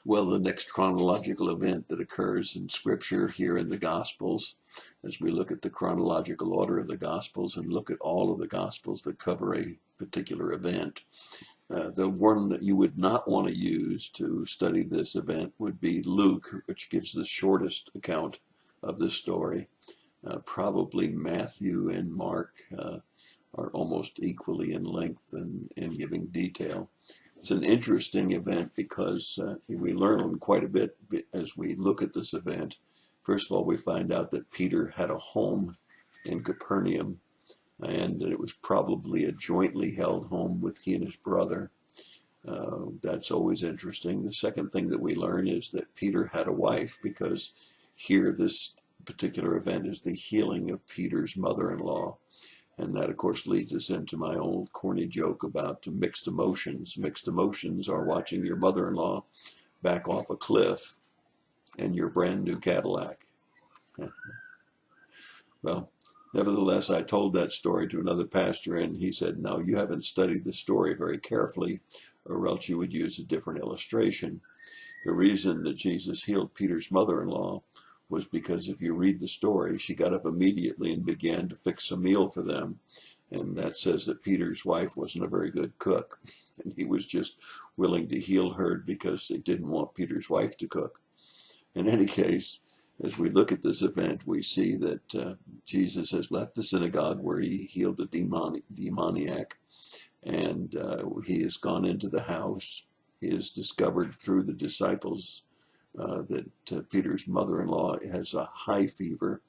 Well, the next chronological event that occurs in Scripture here in the Gospels, as we look at the chronological order of the Gospels and look at all of the Gospels that cover a particular event, the one that you would not want to use to study this event would be Luke, which gives the shortest account of the story. Probably Matthew and Mark are almost equally in length and in giving detail. It's an interesting event because we learn quite a bit as we look at this event. First of all, we find out that Peter had a home in Capernaum, and it was probably a jointly held home with he and his brother. That's always interesting. The second thing that we learn is that Peter had a wife, because here this particular event is the healing of Peter's mother-in-law. And that, of course, leads us into my old corny joke about mixed emotions. Mixed emotions are watching your mother-in-law back off a cliff and your brand new Cadillac. Well, nevertheless, I told that story to another pastor, and he said, no, you haven't studied the story very carefully, or else you would use a different illustration. The reason that Jesus healed Peter's mother-in-law was because if you read the story, she got up immediately and began to fix a meal for them. And that says that Peter's wife wasn't a very good cook. And he was just willing to heal her because they didn't want Peter's wife to cook. In any case, as we look at this event, we see that Jesus has left the synagogue where he healed the demoniac. And he has gone into the house. He has discovered through the disciples that Peter's mother-in-law has a high fever,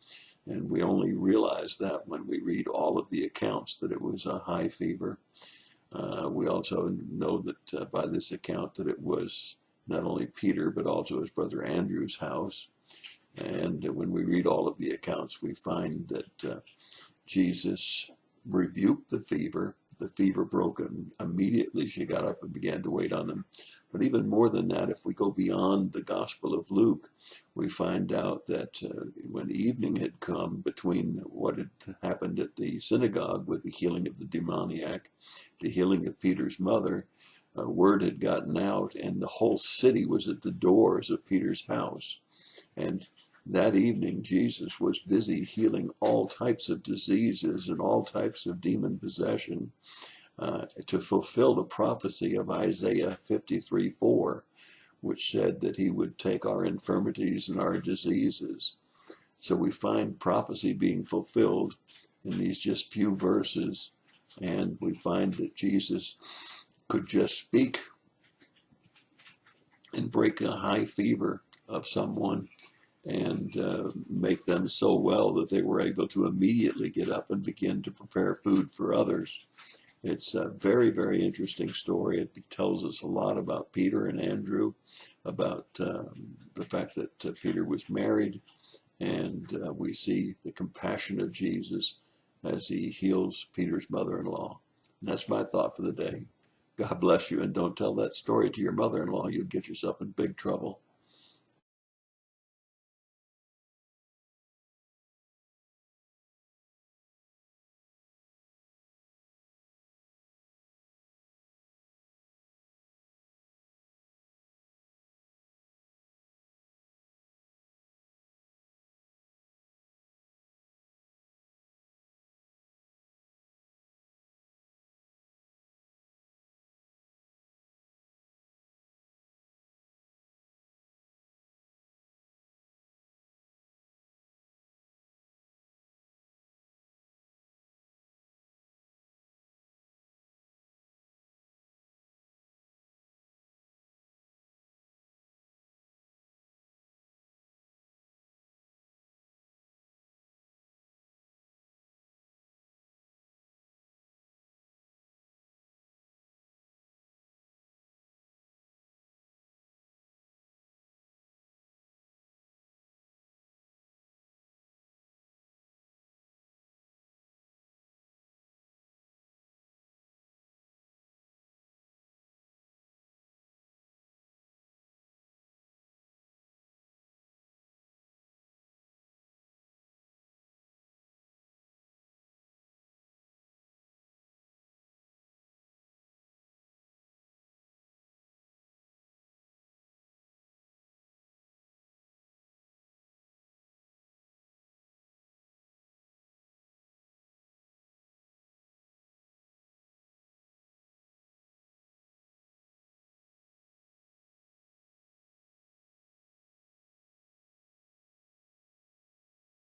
and we only realize that when we read all of the accounts that it was a high fever. We also know that by this account that it was not only Peter but also his brother Andrew's house. And when we read all of the accounts, we find that Jesus rebuked the fever. The fever broke, and immediately she got up and began to wait on him. But even more than that, if we go beyond the Gospel of Luke, we find out that when evening had come, between what had happened at the synagogue with the healing of the demoniac, the healing of Peter's mother, word had gotten out, and the whole city was at the doors of Peter's house. And that evening, Jesus was busy healing all types of diseases and all types of demon possession to fulfill the prophecy of Isaiah 53:4, which said that he would take our infirmities and our diseases. So we find prophecy being fulfilled in these just few verses, and we find that Jesus could just speak and break a high fever of someone and make them so well that they were able to immediately get up and begin to prepare food for others. It's a very, very interesting story. It tells us a lot about Peter and Andrew, about the fact that Peter was married, and we see the compassion of Jesus as he heals Peter's mother-in-law. And that's my thought for the day. God bless you, and don't tell that story to your mother-in-law. You'll get yourself in big trouble.